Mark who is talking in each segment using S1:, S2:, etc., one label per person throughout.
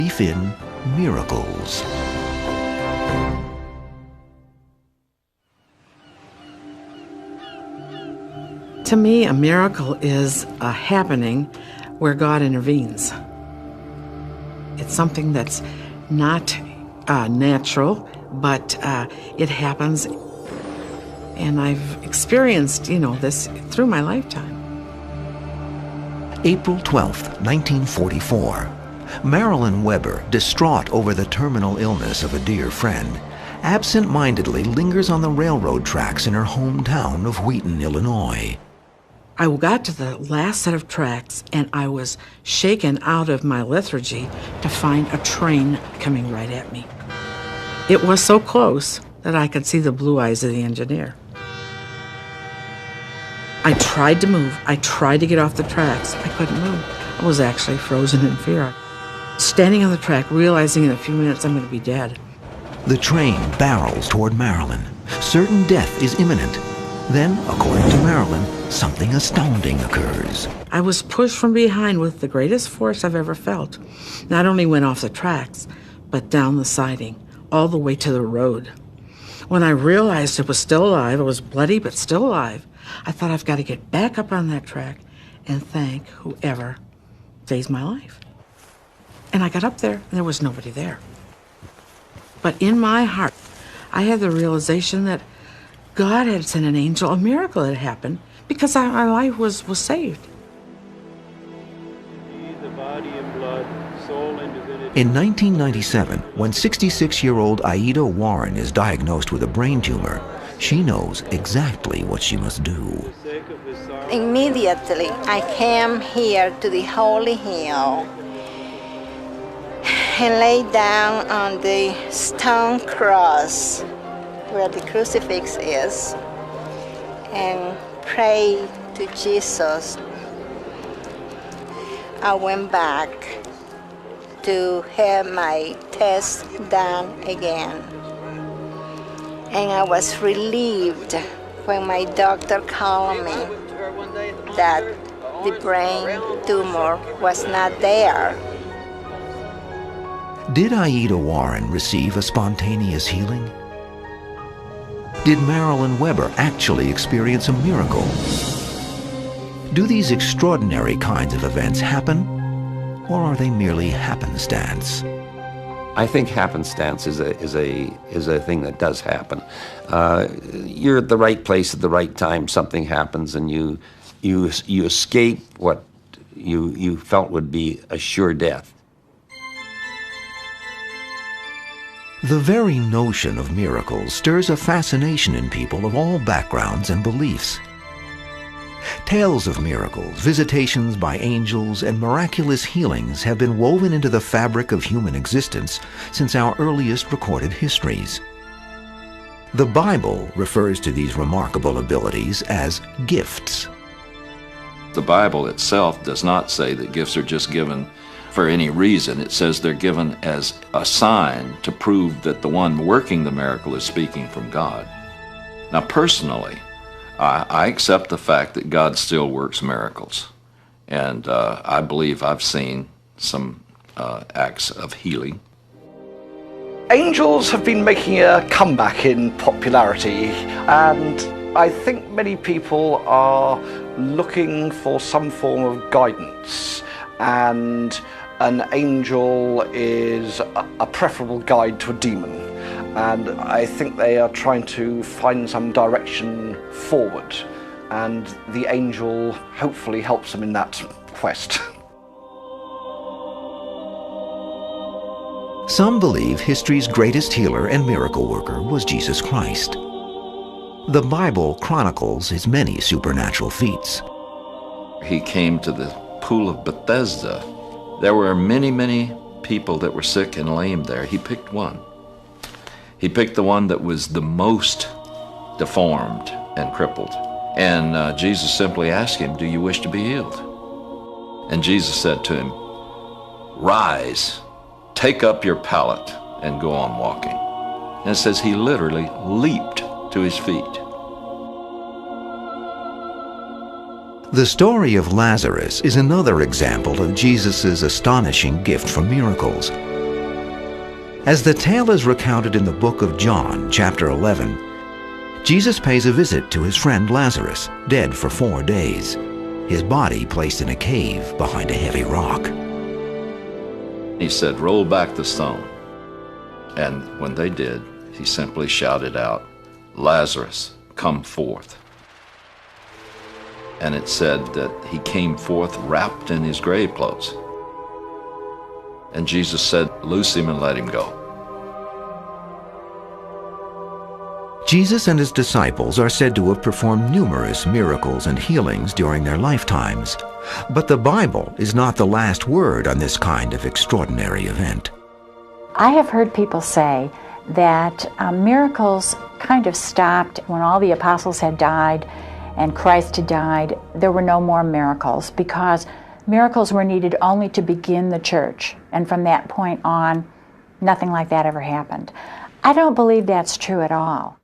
S1: belief in miracles.
S2: To me, a miracle is a happening where God intervenes. It's something that's not natural, but it happens. And I've experienced, this through my lifetime.
S1: April 12th, 1944. Marilyn Weber, distraught over the terminal illness of a dear friend, absent-mindedly lingers on the railroad tracks in her hometown of Wheaton, Illinois.
S2: I got to the last set of tracks, and I was shaken out of my lethargy to find a train coming right at me. It was so close that I could see the blue eyes of the engineer. I tried to move. I tried to get off the tracks. I couldn't move. I was actually frozen in fear. Standing on the track, realizing in a few minutes I'm going to be dead.
S1: The train barrels toward Marilyn. Certain death is imminent. Then, according to Marilyn, something astounding occurs.
S2: I was pushed from behind with the greatest force I've ever felt. Not only went off the tracks, but down the siding, all the way to the road. When I realized it was still alive, it was bloody but still alive, I thought I've got to get back up on that track and thank whoever saved my life. And I got up there, and there was nobody there. But in my heart, I had the realization that God had sent an angel, a miracle had happened, because my life was saved.
S1: In 1997, when 66-year-old Aida Warren is diagnosed with a brain tumor, she knows exactly what she must do.
S3: Immediately, I came here to the Holy Hill and lay down on the stone cross where the crucifix is and prayed to Jesus. I went back to have my test done again. And I was relieved when my doctor called me that the brain tumor was not there.
S1: Did Aida Warren receive a spontaneous healing? Did Marilyn Weber actually experience a miracle? Do these extraordinary kinds of events happen, or are they merely happenstance?
S4: I think happenstance is a thing that does happen. You're at the right place at the right time. Something happens, and you escape what you felt would be a sure death.
S1: The very notion of miracles stirs a fascination in people of all backgrounds and beliefs. Tales of miracles, visitations by angels, and miraculous healings have been woven into the fabric of human existence since our earliest recorded histories. The Bible refers to these remarkable abilities as gifts.
S5: The Bible itself does not say that gifts are just given for any reason. It says they're given as a sign to prove that the one working the miracle is speaking from God. Now, personally, I accept the fact that God still works miracles, and I believe I've seen some acts of healing.
S6: Angels have been making a comeback in popularity, and I think many people are looking for some form of guidance, and an angel is a preferable guide to a demon. And I think they are trying to find some direction forward, and the angel hopefully helps them in that quest.
S1: Some believe history's greatest healer and miracle worker was Jesus Christ. The Bible chronicles his many supernatural feats.
S5: He came to the pool of Bethesda. There were many, many people that were sick and lame there. He picked one. He picked the one that was the most deformed and crippled. And Jesus simply asked him, "Do you wish to be healed?" And Jesus said to him, "Rise, take up your pallet, and go on walking." And it says he literally leaped to his feet.
S1: The story of Lazarus is another example of Jesus' astonishing gift for miracles. As the tale is recounted in the book of John, chapter 11, Jesus pays a visit to his friend Lazarus, dead for 4 days, his body placed in a cave behind a heavy rock.
S5: He said, "Roll back the stone." And when they did, he simply shouted out, "Lazarus, come forth." And it said that he came forth wrapped in his grave clothes. And Jesus said, "Loose him and let him go."
S1: Jesus and his disciples are said to have performed numerous miracles and healings during their lifetimes. But the Bible is not the last word on this kind of extraordinary event.
S7: I have heard people say that miracles kind of stopped when all the apostles had died and Christ had died. There were no more miracles because miracles were needed only to begin the church. And from that point on, nothing like that ever happened. I don't believe that's true at all.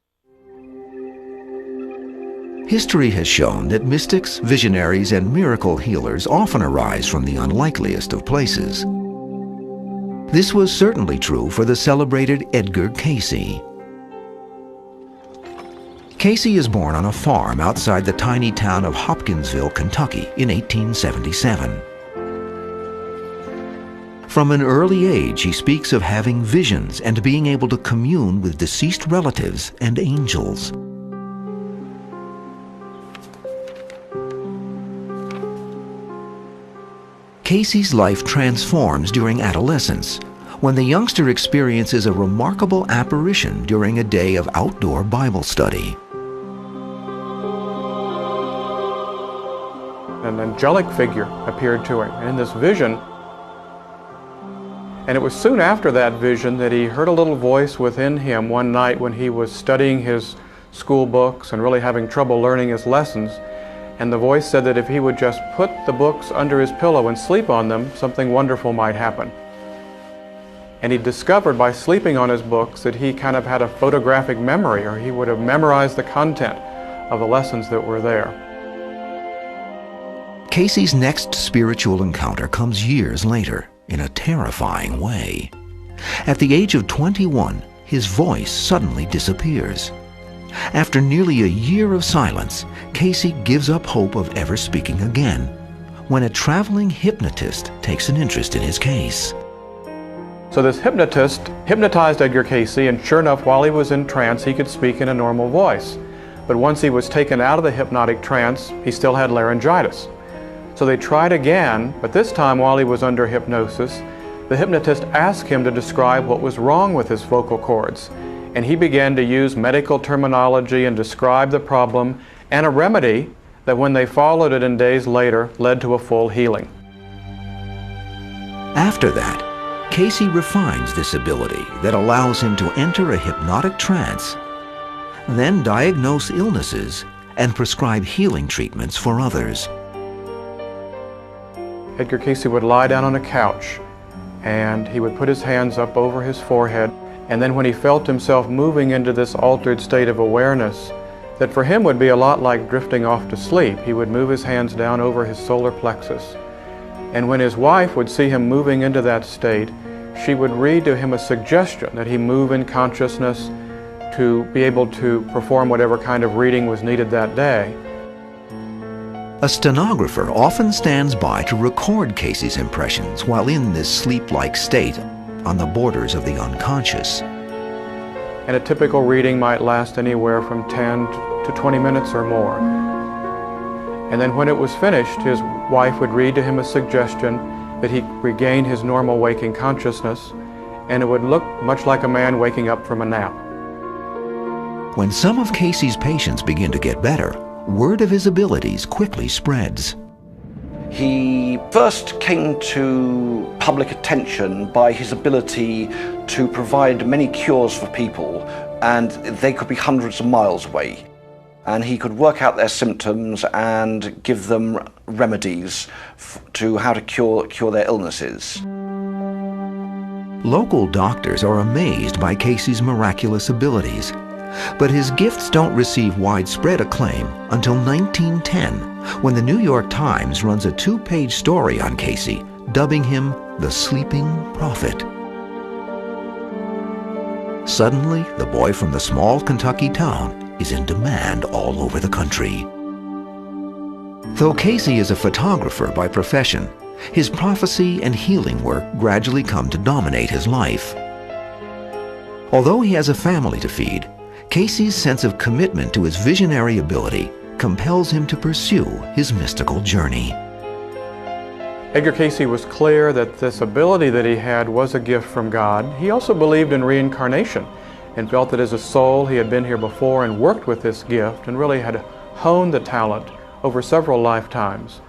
S1: History has shown that mystics, visionaries, and miracle healers often arise from the unlikeliest of places. This was certainly true for the celebrated Edgar Cayce. Cayce is born on a farm outside the tiny town of Hopkinsville, Kentucky in 1877. From an early age, he speaks of having visions and being able to commune with deceased relatives and angels. Cayce's life transforms during adolescence, when the youngster experiences a remarkable apparition during a day of outdoor Bible study.
S8: An angelic figure appeared to him in this vision. And it was soon after that vision that he heard a little voice within him one night when he was studying his school books and really having trouble learning his lessons. And the voice said that if he would just put the books under his pillow and sleep on them, something wonderful might happen. And he discovered by sleeping on his books that he kind of had a photographic memory, or he would have memorized the content of the lessons that were there.
S1: Cayce's next spiritual encounter comes years later in a terrifying way. At the age of 21, his voice suddenly disappears. After nearly a year of silence, Cayce gives up hope of ever speaking again, when a traveling hypnotist takes an interest in his case.
S8: So this hypnotist hypnotized Edgar Cayce, and sure enough, while he was in trance, he could speak in a normal voice. But once he was taken out of the hypnotic trance, he still had laryngitis. So they tried again, but this time while he was under hypnosis, the hypnotist asked him to describe what was wrong with his vocal cords. And he began to use medical terminology and describe the problem and a remedy that, when they followed it in days later, led to a full healing.
S1: After that, Cayce refines this ability that allows him to enter a hypnotic trance, then diagnose illnesses and prescribe healing treatments for others.
S8: Edgar Cayce would lie down on a couch and he would put his hands up over his forehead, and then when he felt himself moving into this altered state of awareness that for him would be a lot like drifting off to sleep, he would move his hands down over his solar plexus. And when his wife would see him moving into that state, she would read to him a suggestion that he move in consciousness to be able to perform whatever kind of reading was needed that day.
S1: A stenographer often stands by to record Cayce's impressions while in this sleep-like state on the borders of the unconscious.
S8: And a typical reading might last anywhere from 10 to 20 minutes or more. And then when it was finished, his wife would read to him a suggestion that he regain his normal waking consciousness, and it would look much like a man waking up from a nap.
S1: When some of Cayce's patients begin to get better, word of his abilities quickly spreads.
S6: He first came to public attention by his ability to provide many cures for people, and they could be hundreds of miles away. And he could work out their symptoms and give them remedies to how to cure their illnesses.
S1: Local doctors are amazed by Cayce's miraculous abilities, but his gifts don't receive widespread acclaim until 1910, when the New York Times runs a 2-page story on Cayce, dubbing him the Sleeping Prophet. suddenly the boy from the small Kentucky town is in demand all over the country. Though Casey is a photographer by profession, his prophecy and healing work gradually come to dominate his life. Although he has a family to feed, Casey's sense of commitment to his visionary ability compels him to pursue his mystical journey.
S8: Edgar Casey was clear that this ability that he had was a gift from God. He also believed in reincarnation and felt that as a soul he had been here before and worked with this gift and really had honed the talent over several lifetimes,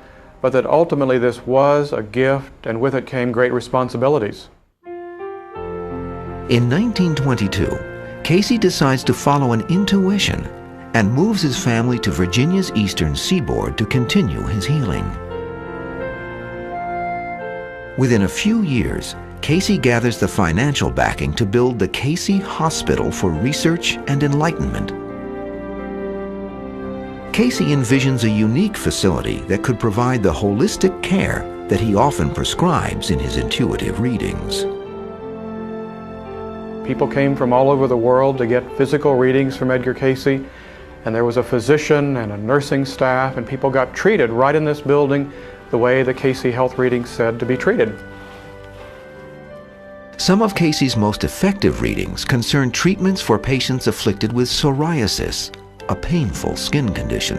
S8: but that ultimately this was a gift and with it came great responsibilities.
S1: In 1922, Casey decides to follow an intuition and moves his family to Virginia's eastern seaboard to continue his healing. Within a few years, Casey gathers the financial backing to build the Casey Hospital for Research and Enlightenment. Casey envisions a unique facility that could provide the holistic care that he often prescribes in his intuitive readings.
S8: People came from all over the world to get physical readings from Edgar Casey, and there was a physician and a nursing staff, and people got treated right in this building the way the Casey Health readings said to be treated.
S1: Some of Casey's most effective readings concern treatments for patients afflicted with psoriasis, a painful skin condition.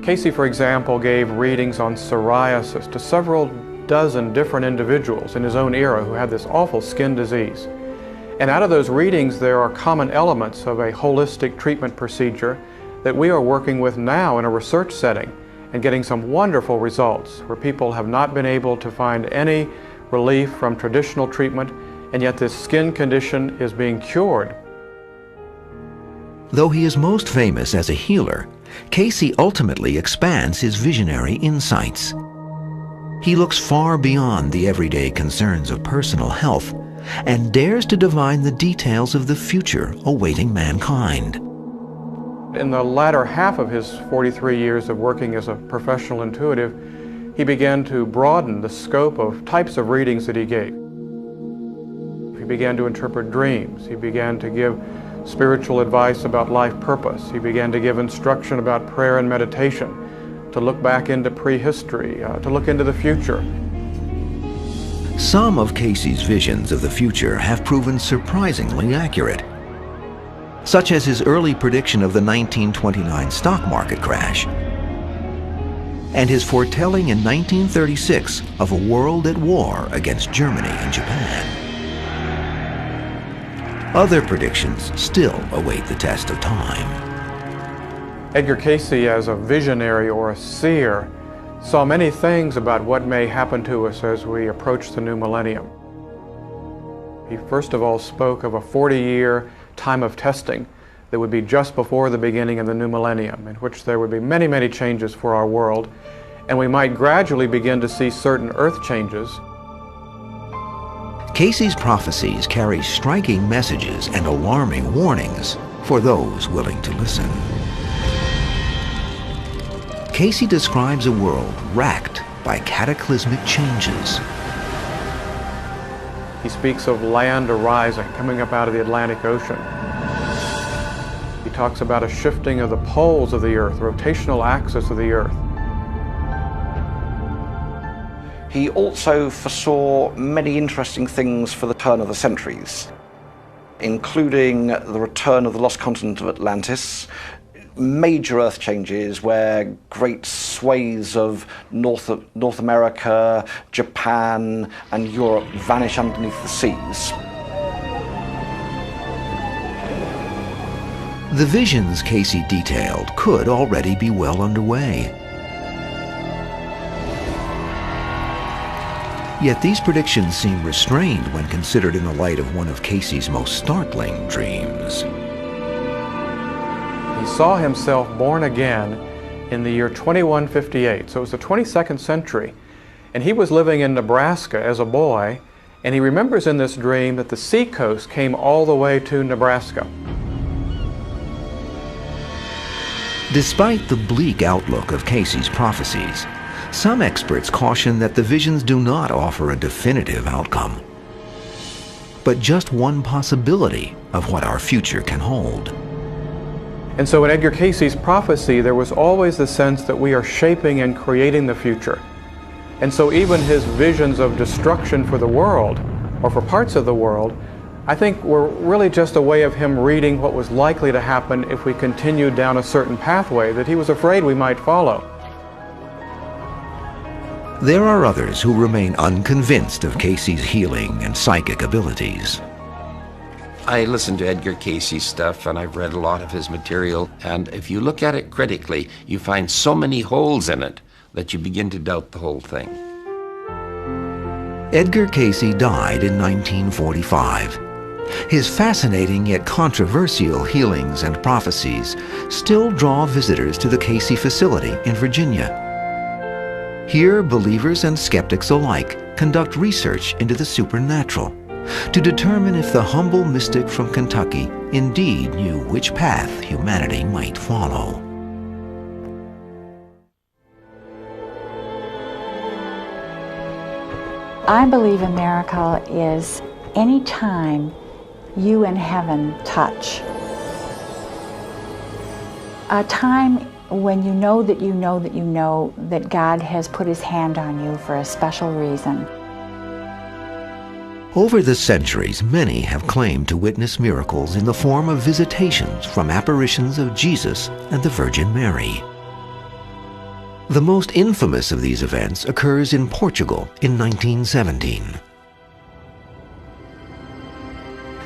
S8: Casey, for example, gave readings on psoriasis to several dozen different individuals in his own era who had this awful skin disease. And out of those readings, there are common elements of a holistic treatment procedure that we are working with now in a research setting and getting some wonderful results where people have not been able to find any relief from traditional treatment, and yet this skin condition is being cured.
S1: Though he is most famous as a healer, Casey ultimately expands his visionary insights. He looks far beyond the everyday concerns of personal health and dares to divine the details of the future awaiting mankind.
S8: In the latter half of his 43 years of working as a professional intuitive, he began to broaden the scope of types of readings that he gave. He began to interpret dreams. He began to give spiritual advice about life purpose. He began to give instruction about prayer and meditation, to look back into prehistory, to look into the future.
S1: Some of Casey's visions of the future have proven surprisingly accurate, such as his early prediction of the 1929 stock market crash, and his foretelling in 1936 of a world at war against Germany and Japan. Other predictions still await the test of time.
S8: Edgar Casey, as a visionary or a seer, saw many things about what may happen to us as we approach the new millennium. He first of all spoke of a 40-year time of testing that would be just before the beginning of the new millennium, in which there would be many, many changes for our world, and we might gradually begin to see certain earth changes.
S1: Casey's prophecies carry striking messages and alarming warnings for those willing to listen. Casey describes a world racked by cataclysmic changes.
S8: He speaks of land arising, coming up out of the Atlantic Ocean. He talks about a shifting of the poles of the earth, rotational axis of the earth.
S6: He also foresaw many interesting things for the turn of the centuries, including the return of the lost continent of Atlantis, major earth changes where great swathes of North America, Japan, and Europe vanish underneath the seas.
S1: The visions Casey detailed could already be well underway. Yet these predictions seem restrained when considered in the light of one of Casey's most startling dreams.
S8: He saw himself born again in the year 2158, so it was the 22nd century, and he was living in Nebraska as a boy, and he remembers in this dream that the seacoast came all the way to Nebraska.
S1: Despite the bleak outlook of Casey's prophecies, some experts caution that the visions do not offer a definitive outcome. but just one possibility of what our future can hold.
S8: And so in Edgar Cayce's prophecy, there was always the sense that we are shaping and creating the future. And so even his visions of destruction for the world, or for parts of the world, I think were really just a way of him reading what was likely to happen if we continued down a certain pathway that he was afraid we might follow.
S1: There are others who remain unconvinced of Cayce's healing and psychic abilities.
S4: I listen to Edgar Cayce's stuff, and I've read a lot of his material, and if you look at it critically, you find so many holes in it that you begin to doubt the whole thing.
S1: Edgar Cayce died in 1945. His fascinating yet controversial healings and prophecies still draw visitors to the Cayce facility in Virginia. Here, believers and skeptics alike conduct research into the supernatural to determine if the humble mystic from Kentucky indeed knew which path humanity might follow.
S7: I believe a miracle is any time you and heaven touch. A time when you know that you know that you know that God has put his hand on you for a special reason.
S1: Over the centuries, many have claimed to witness miracles in the form of visitations from apparitions of Jesus and the Virgin Mary. The most infamous of these events occurs in Portugal in 1917.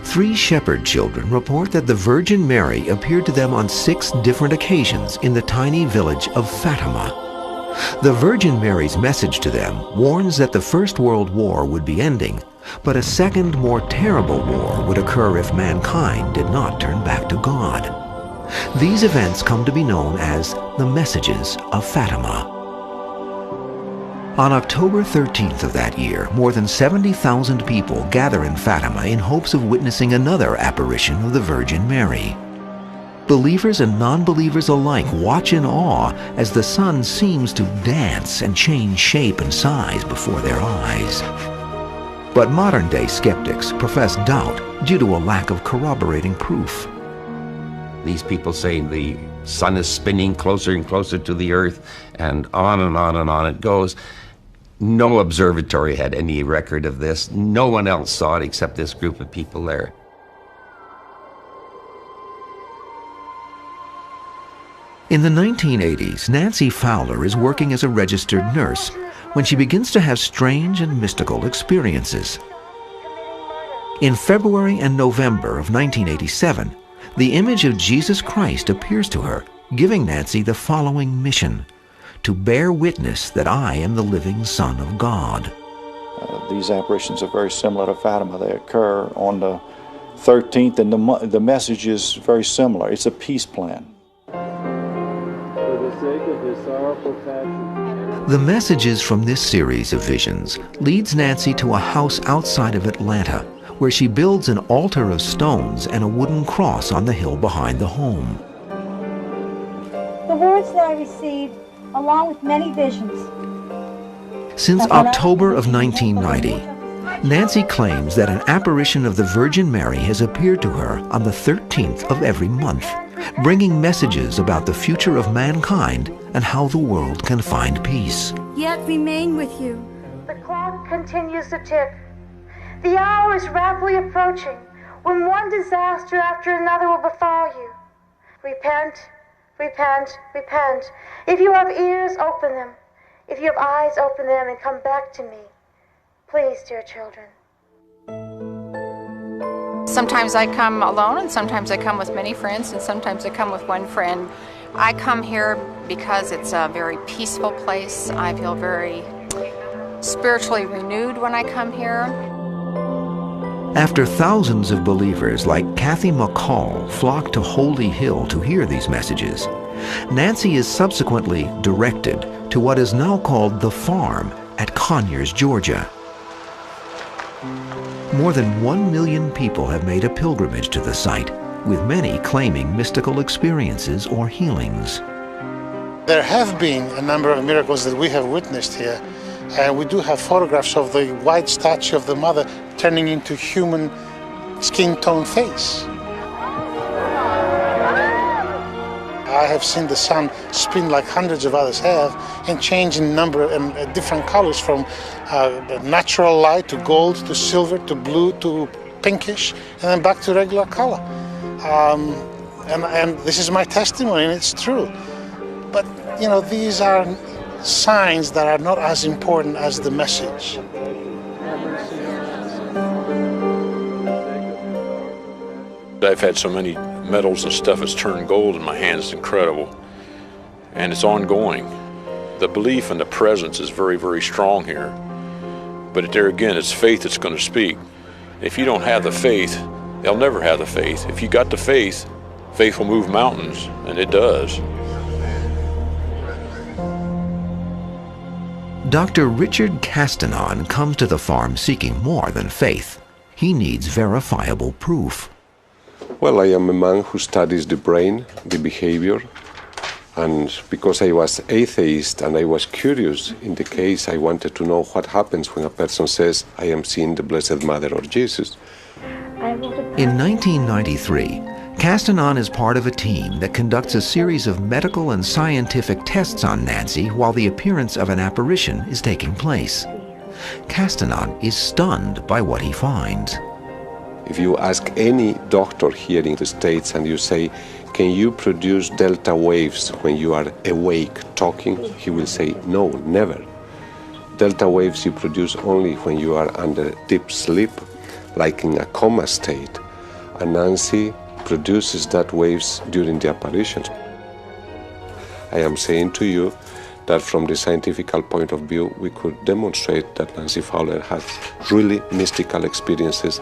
S1: 3 shepherd children report that the Virgin Mary appeared to them on 6 different occasions in the tiny village of Fatima. The Virgin Mary's message to them warns that the First World War would be ending, but a second, more terrible war would occur if mankind did not turn back to God. These events come to be known as the Messages of Fatima. On October 13th of that year, more than 70,000 people gather in Fatima in hopes of witnessing another apparition of the Virgin Mary. Believers and non-believers alike watch in awe as the sun seems to dance and change shape and size before their eyes. But modern-day skeptics profess doubt due to a lack of corroborating proof.
S4: These people say the sun is spinning closer and closer to the earth, and on and on and on it goes. No observatory had any record of this. No one else saw it except this group of people there.
S1: In the 1980s, Nancy Fowler is working as a registered nurse when she begins to have strange and mystical experiences. In February and November of 1987, the image of Jesus Christ appears to her, giving Nancy the following mission: to bear witness that I am the living Son of God.
S9: These apparitions are very similar to Fatima. They occur on the 13th, and the message is very similar. It's a peace plan.
S1: The messages from this series of visions leads Nancy to a house outside of Atlanta, where she builds an altar of stones and a wooden cross on the hill behind the home.
S10: The words that I received, along with many visions.
S1: Since October of 1990, Nancy claims that an apparition of the Virgin Mary has appeared to her on the 13th of every month, bringing messages about the future of mankind and how the world can find peace.
S10: Yet remain with you.
S11: The clock continues to tick. The hour is rapidly approaching when one disaster after another will befall you. Repent, repent, repent. If you have ears, open them. If you have eyes, open them and come back to me. Please, dear children.
S12: Sometimes I come alone, and sometimes I come with many friends, and sometimes I come with one friend. I come here because it's a very peaceful place. I feel very spiritually renewed when I come here.
S1: After thousands of believers like Kathy McCall flock to Holy Hill to hear these messages, Nancy is subsequently directed to what is now called the Farm at Conyers, Georgia. More than 1 million people have made a pilgrimage to the site, with many claiming mystical experiences or healings.
S13: There have been a number of miracles that we have witnessed here. We do have photographs of the white statue of the Mother turning into human skin tone face. I have seen the sun spin like hundreds of others have and change in number and different colors from natural light to gold to silver to blue to pinkish and then back to regular color. And this is my testimony and it's true. But, you know, these are signs that are not as important as the message.
S14: I've had so many metals and stuff that's turned gold in my hands. It's incredible. And it's ongoing. The belief and the presence is very, very strong here. But there again, it's faith that's going to speak. If you don't have the faith, they'll never have the faith. If you got the faith, faith will move mountains, and it does.
S1: Dr. Richard Castanon comes to the farm seeking more than faith. He needs verifiable proof.
S15: Well, I am a man who studies the brain, the behavior, and because I was atheist and I was curious in the case, I wanted to know what happens when a person says, I am seeing the Blessed Mother or Jesus.
S1: In 1993, Castanon is part of a team that conducts a series of medical and scientific tests on Nancy while the appearance of an apparition is taking place. Castanon is stunned by what he finds.
S15: If you ask any doctor here in the States and you say, can you produce delta waves when you are awake talking? He will say, no, never. Delta waves you produce only when you are under deep sleep, like in a coma state. And Nancy produces that waves during the apparition. I am saying to you that from the scientific point of view, we could demonstrate that Nancy Fowler had really mystical experiences.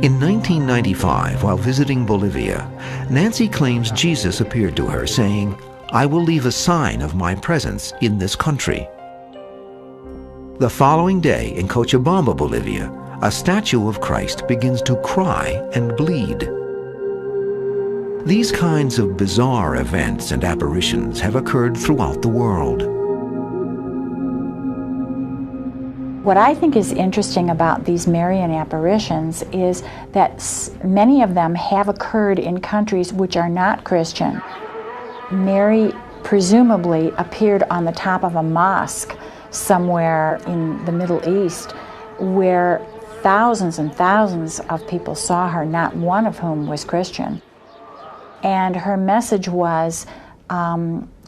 S1: In 1995, while visiting Bolivia, Nancy claims Jesus appeared to her saying, I will leave a sign of my presence in this country. The following day in Cochabamba, Bolivia, a statue of Christ begins to cry and bleed. These kinds of bizarre events and apparitions have occurred throughout the world.
S7: What I think is interesting about these Marian apparitions is that many of them have occurred in countries which are not Christian. Mary presumably appeared on the top of a mosque somewhere in the Middle East where thousands and thousands of people saw her, not one of whom was Christian. And her message was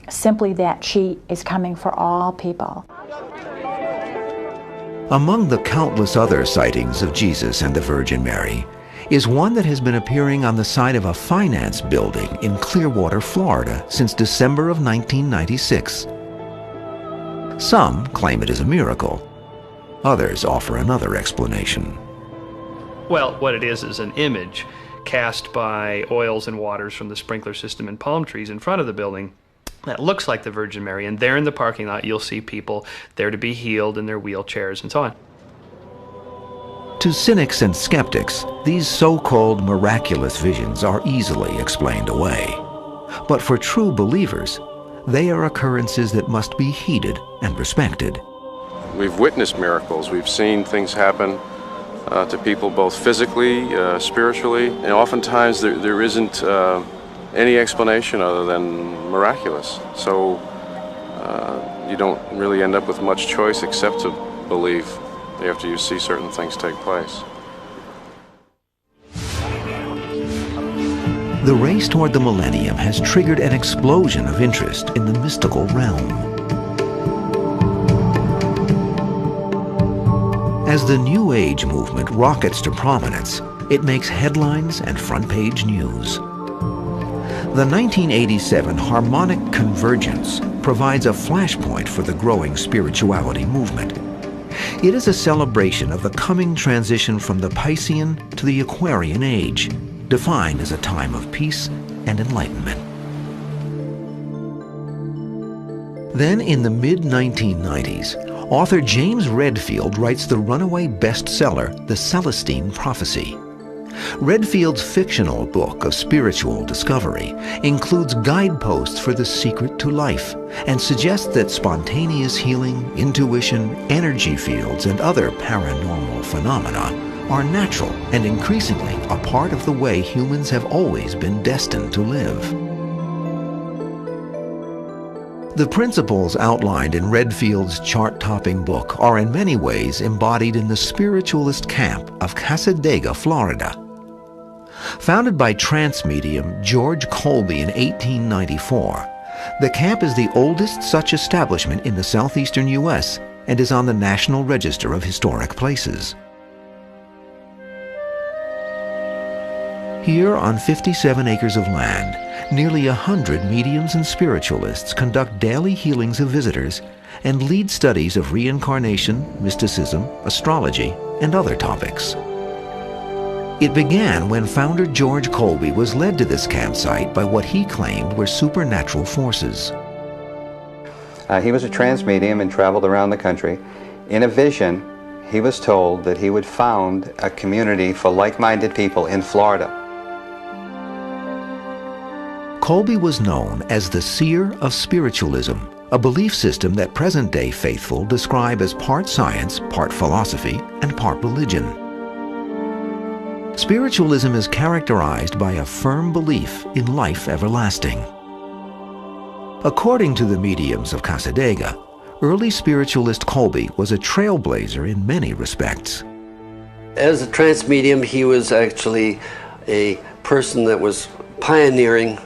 S7: simply that she is coming for all people.
S1: Among the countless other sightings of Jesus and the Virgin Mary is one that has been appearing on the side of a finance building in Clearwater, Florida since December of 1996. Some claim it is a miracle. Others offer another explanation.
S16: Well, what it is an image cast by oils and waters from the sprinkler system and palm trees in front of the building that looks like the Virgin Mary, and there in the parking lot you'll see people there to be healed in their wheelchairs and so on.
S1: To cynics and skeptics, these so-called miraculous visions are easily explained away. But for true believers, they are occurrences that must be heeded and respected.
S17: We've witnessed miracles. We've seen things happen to people both physically, spiritually, and oftentimes there isn't any explanation other than miraculous. So you don't really end up with much choice except to believe after you see certain things take place.
S1: The race toward the millennium has triggered an explosion of interest in the mystical realm. As the New Age movement rockets to prominence, it makes headlines and front-page news. The 1987 Harmonic Convergence provides a flashpoint for the growing spirituality movement. It is a celebration of the coming transition from the Piscean to the Aquarian age, defined as a time of peace and enlightenment. Then in the mid-1990s, author James Redfield writes the runaway bestseller, The Celestine Prophecy. Redfield's fictional book of spiritual discovery includes guideposts for the secret to life and suggests that spontaneous healing, intuition, energy fields, and other paranormal phenomena are natural and increasingly a part of the way humans have always been destined to live. The principles outlined in Redfield's chart-topping book are in many ways embodied in the spiritualist camp of Cassadaga, Florida. Founded by trance medium George Colby in 1894, the camp is the oldest such establishment in the southeastern U.S. and is on the National Register of Historic Places. Here, on 57 acres of land, nearly 100 mediums and spiritualists conduct daily healings of visitors and lead studies of reincarnation, mysticism, astrology, and other topics. It began when founder George Colby was led to this campsite by what he claimed were supernatural forces.
S18: He was a trance medium and traveled around the country. In a vision, he was told that he would found a community for like-minded people in Florida.
S1: Colby was known as the seer of spiritualism, a belief system that present-day faithful describe as part science, part philosophy, and part religion. Spiritualism is characterized by a firm belief in life everlasting. According to the mediums of Cassadaga, early spiritualist Colby was a trailblazer in many respects.
S19: As a trance medium, he was actually a person that was pioneering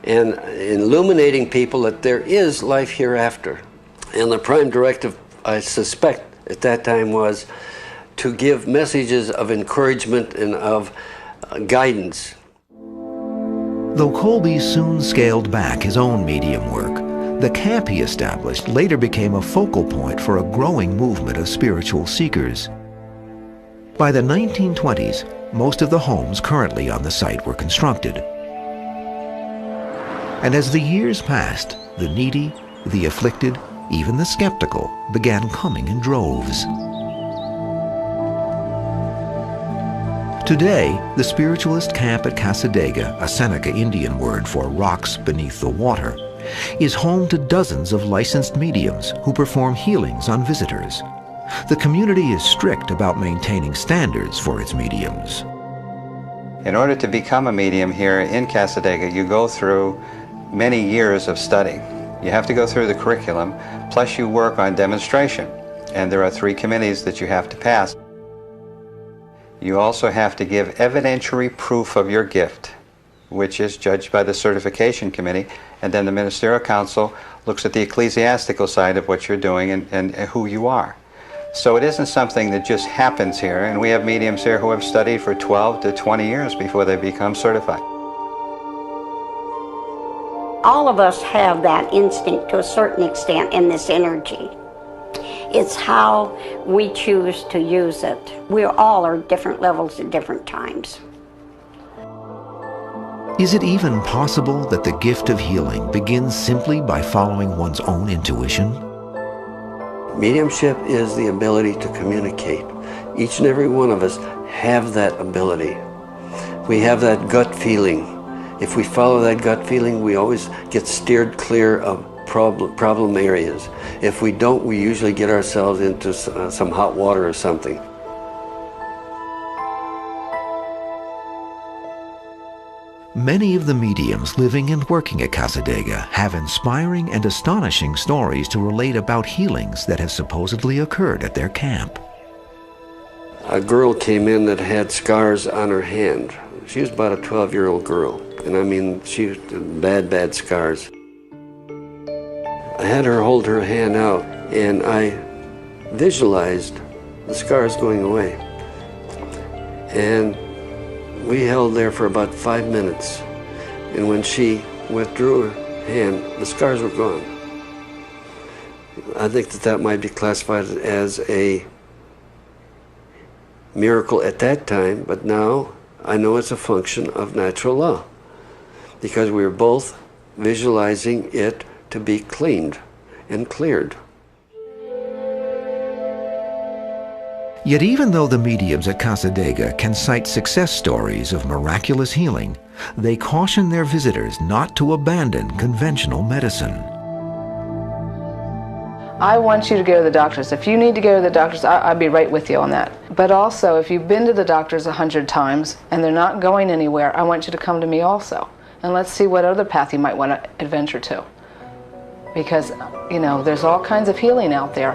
S19: and illuminating people that there is life hereafter. And the prime directive, I suspect, at that time was to give messages of encouragement and of guidance.
S1: Though Colby soon scaled back his own medium work, the camp he established later became a focal point for a growing movement of spiritual seekers. By the 1920s, most of the homes currently on the site were constructed. And as the years passed, the needy, the afflicted, even the skeptical began coming in droves. Today, the spiritualist camp at Cassadaga, a Seneca Indian word for rocks beneath the water, is home to dozens of licensed mediums who perform healings on visitors. The community is strict about maintaining standards for its mediums.
S18: In order to become a medium here in Cassadaga, you go through many years of study. You have to go through the curriculum, plus you work on demonstration. And there are 3 committees that you have to pass. You also have to give evidentiary proof of your gift, which is judged by the certification committee, and then the ministerial council looks at the ecclesiastical side of what you're doing and who you are. So it isn't something that just happens here, and we have mediums here who have studied for 12 to 20 years before they become certified.
S20: All of us have that instinct to a certain extent in this energy. It's how we choose to use it. We all are at different levels at different times.
S1: Is it even possible that the gift of healing begins simply by following one's own intuition?
S19: Mediumship is the ability to communicate. Each and every one of us have that ability. We have that gut feeling. If we follow that gut feeling, we always get steered clear of problem areas. If we don't, we usually get ourselves into some hot water or something.
S1: Many of the mediums living and working at Cassadaga have inspiring and astonishing stories to relate about healings that have supposedly occurred at their camp.
S19: A girl came in that had scars on her hand. She was about a 12-year-old girl, and I mean, she had bad scars. I had her hold her hand out, and I visualized the scars going away. And we held there for about 5 minutes, and when she withdrew her hand, the scars were gone. I think that might be classified as a miracle at that time, but now I know it's a function of natural law, because we were both visualizing it to be cleaned and cleared.
S1: Yet even though the mediums at Casadega can cite success stories of miraculous healing, they caution their visitors not to abandon conventional medicine.
S21: I want you to go to the doctors. If you need to go to the doctors, I'll be right with you on that. But also, if you've been to the doctors 100 times and they're not going anywhere, I want you to come to me also. And let's see what other path you might want to adventure to. Because, you know, there's all kinds of healing out there.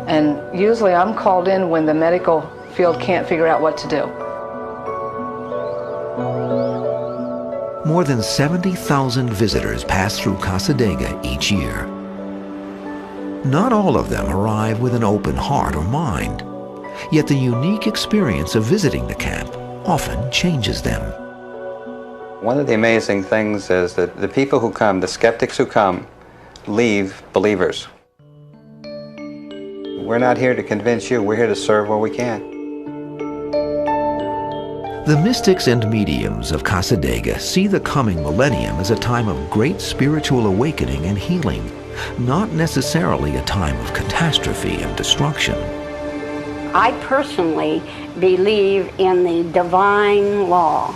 S21: And usually I'm called in when the medical field can't figure out what to do.
S1: More than 70,000 visitors pass through Casadega each year. Not all of them arrive with an open heart or mind, yet the unique experience of visiting the camp often changes them.
S18: One of the amazing things is that the people who come, the skeptics who come, leave believers. We're not here to convince you, we're here to serve where we can.
S1: The mystics and mediums of Casadega see the coming millennium as a time of great spiritual awakening and healing, not necessarily a time of catastrophe and destruction.
S20: I personally believe in the divine law,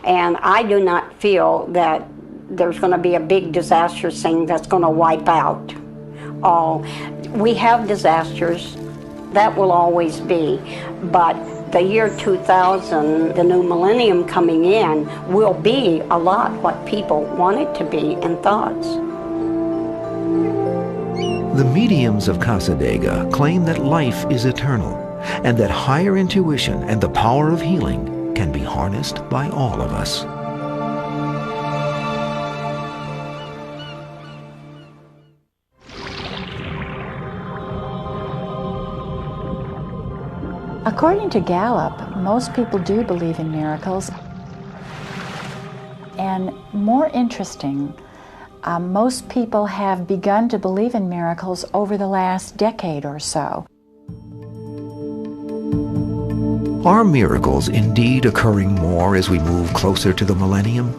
S20: and I do not feel that there's going to be a big disastrous thing that's going to wipe out all. We have disasters, that will always be, but the year 2000, the new millennium coming in, will be a lot what people want it to be and thoughts.
S1: The mediums of Casadega claim that life is eternal and that higher intuition and the power of healing can be harnessed by all of us.
S7: According to Gallup, most people do believe in miracles. And more interesting, most people have begun to believe in miracles over the last decade or so.
S1: Are miracles indeed occurring more as we move closer to the millennium?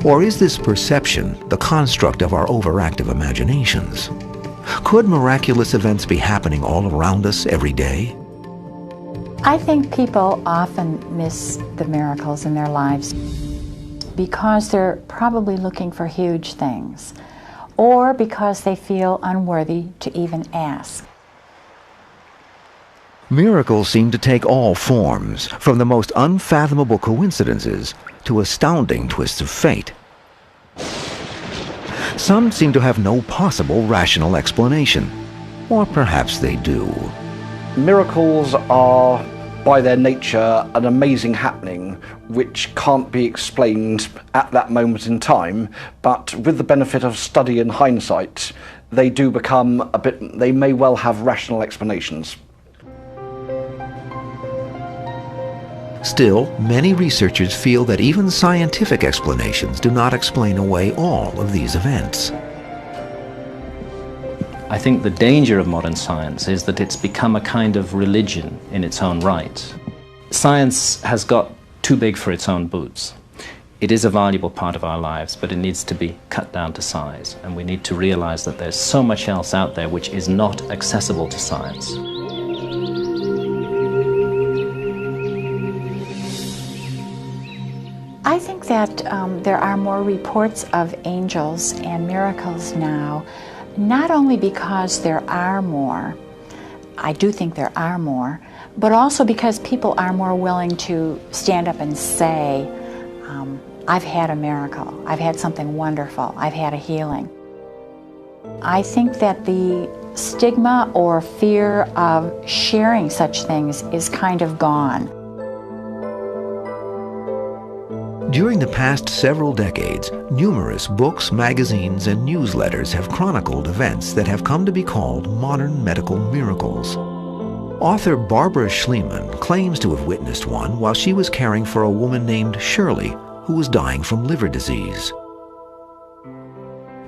S1: Or is this perception the construct of our overactive imaginations? Could miraculous events be happening all around us every day?
S7: I think people often miss the miracles in their lives because they're probably looking for huge things, or because they feel unworthy to even ask.
S1: Miracles seem to take all forms, from the most unfathomable coincidences to astounding twists of fate. Some seem to have no possible rational explanation, or perhaps they do.
S6: Miracles are, by their nature, an amazing happening which can't be explained at that moment in time, but with the benefit of study and hindsight, they do become they may well have rational explanations.
S1: Still, many researchers feel that even scientific explanations do not explain away all of these events.
S22: I think the danger of modern science is that it's become a kind of religion in its own right. Science has got too big for its own boots. It is a valuable part of our lives, but it needs to be cut down to size, and we need to realize that there's so much else out there which is not accessible to science.
S7: I think that there are more reports of angels and miracles now, not only because there are more, I do think there are more, but also because people are more willing to stand up and say, I've had a miracle, I've had something wonderful, I've had a healing. I think that the stigma or fear of sharing such things is kind of gone.
S1: During the past several decades, numerous books, magazines, and newsletters have chronicled events that have come to be called modern medical miracles. Author Barbara Schliemann claims to have witnessed one while she was caring for a woman named Shirley, who was dying from liver disease.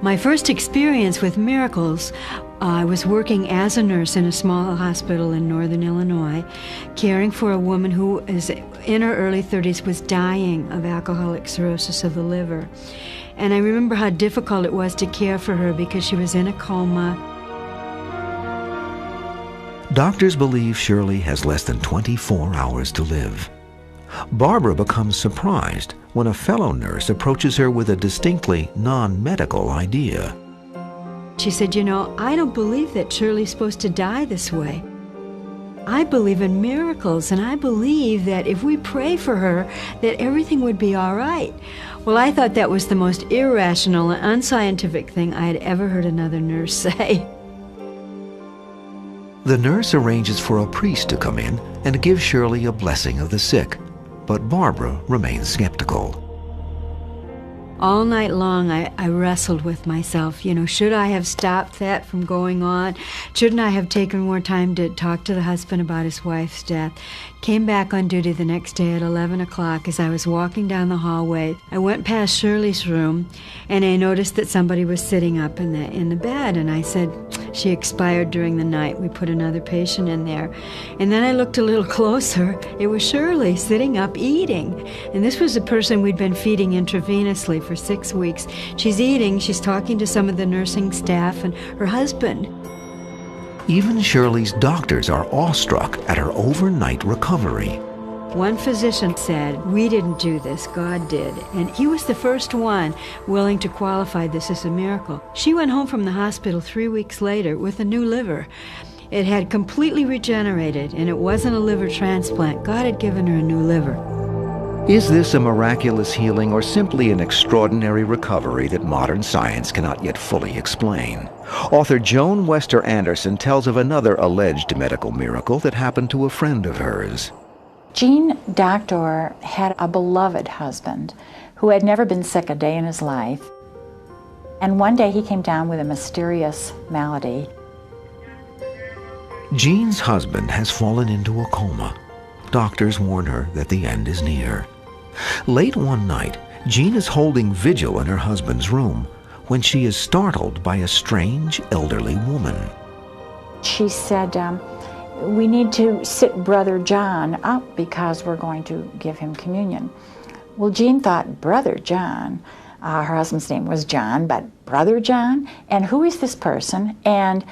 S23: My first experience with miracles, I was working as a nurse in a small hospital in northern Illinois, caring for a woman who is in her early 30s, was dying of alcoholic cirrhosis of the liver. And I remember how difficult it was to care for her because she was in a coma.
S1: Doctors believe Shirley has less than 24 hours to live. Barbara becomes surprised when a fellow nurse approaches her with a distinctly non-medical idea.
S23: She said, "You know, I don't believe that Shirley's supposed to die this way. I believe in miracles, and I believe that if we pray for her, that everything would be all right." Well, I thought that was the most irrational and unscientific thing I had ever heard another nurse say.
S1: The nurse arranges for a priest to come in and give Shirley a blessing of the sick, but Barbara remains skeptical.
S23: All night long, I wrestled with myself. You know, should I have stopped that from going on? Shouldn't I have taken more time to talk to the husband about his wife's death? Came back on duty the next day at 11 o'clock. As I was walking down the hallway, I went past Shirley's room, and I noticed that somebody was sitting up in the bed, and I said, "She expired during the night. We put another patient in there." And then I looked a little closer. It was Shirley sitting up eating. And this was a person we'd been feeding intravenously for 6 weeks. She's eating, she's talking to some of the nursing staff and her husband.
S1: Even Shirley's doctors are awestruck at her overnight recovery.
S23: One physician said, "We didn't do this, God did." And he was the first one willing to qualify this as a miracle. She went home from the hospital 3 weeks later with a new liver. It had completely regenerated, and it wasn't a liver transplant. God had given her a new liver.
S1: Is this a miraculous healing or simply an extraordinary recovery that modern science cannot yet fully explain? Author Joan Wester Anderson tells of another alleged medical miracle that happened to a friend of hers.
S7: Jean Doctor had a beloved husband who had never been sick a day in his life. And one day he came down with a mysterious malady.
S1: Jean's husband has fallen into a coma. Doctors warn her that the end is near. Late one night, Jean is holding vigil in her husband's room when she is startled by a strange elderly woman.
S7: She said, "We need to sit Brother John up because we're going to give him communion." Well, Jean thought, Brother John? Her husband's name was John, but Brother John? And who is this person? And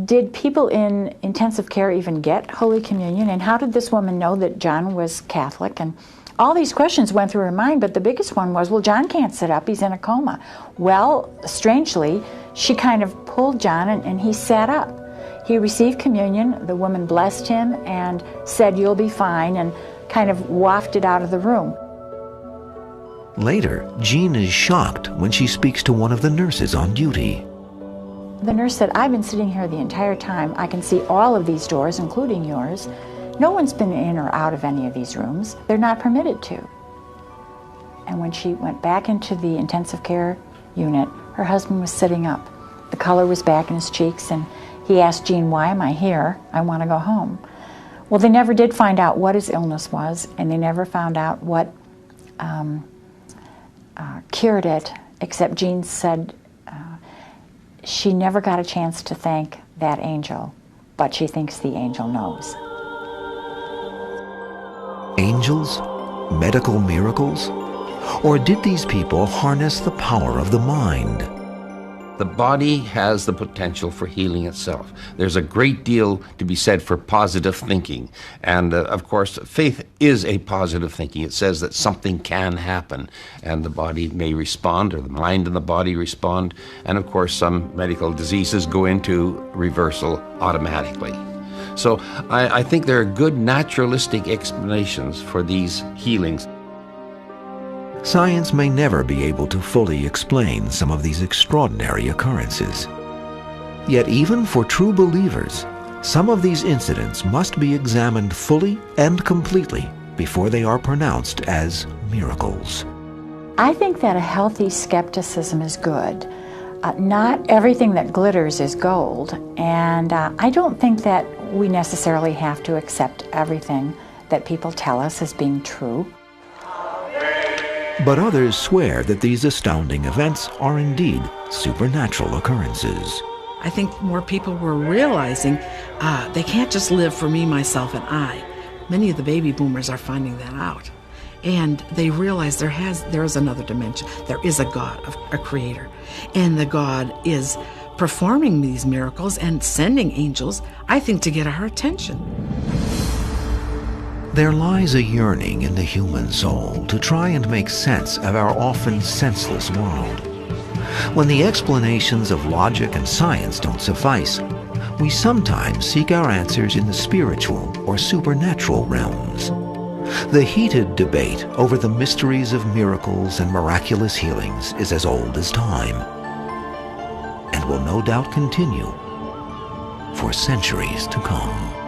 S7: did people in intensive care even get Holy Communion? And how did this woman know that John was Catholic? And all these questions went through her mind, but the biggest one was, well, John can't sit up, he's in a coma. Well, strangely, she kind of pulled John and he sat up. He received communion, the woman blessed him and said, "You'll be fine," and kind of wafted out of the room.
S1: Later, Jean is shocked when she speaks to one of the nurses on duty.
S7: The nurse said, "I've been sitting here the entire time. I can see all of these doors, including yours. No one's been in or out of any of these rooms. They're not permitted to." And when she went back into the intensive care unit, her husband was sitting up. The color was back in his cheeks, and he asked Jean, "Why am I here? I want to go home." Well, they never did find out what his illness was, and they never found out what cured it, except Jean said she never got a chance to thank that angel, but she thinks the angel knows.
S1: Angels? Medical miracles? Or did these people harness the power of the mind?
S4: The body has the potential for healing itself. There's a great deal to be said for positive thinking. And of course, faith is a positive thinking. It says that something can happen and the body may respond, or the mind and the body respond. And of course, some medical diseases go into reversal automatically. So I think there are good naturalistic explanations for these healings.
S1: Science may never be able to fully explain some of these extraordinary occurrences. Yet even for true believers, some of these incidents must be examined fully and completely before they are pronounced as miracles.
S7: I think that a healthy skepticism is good. Not everything that glitters is gold, and I don't think that we necessarily have to accept everything that people tell us as being true.
S1: But others swear that these astounding events are indeed supernatural occurrences.
S2: I think more people were realizing they can't just live for me, myself, and I. Many of the baby boomers are finding that out. And they realize there is another dimension. There is a God, a creator. And the God is performing these miracles and sending angels, I think, to get our attention.
S1: There lies a yearning in the human soul to try and make sense of our often senseless world. When the explanations of logic and science don't suffice, we sometimes seek our answers in the spiritual or supernatural realms. The heated debate over the mysteries of miracles and miraculous healings is as old as time, and will no doubt continue for centuries to come.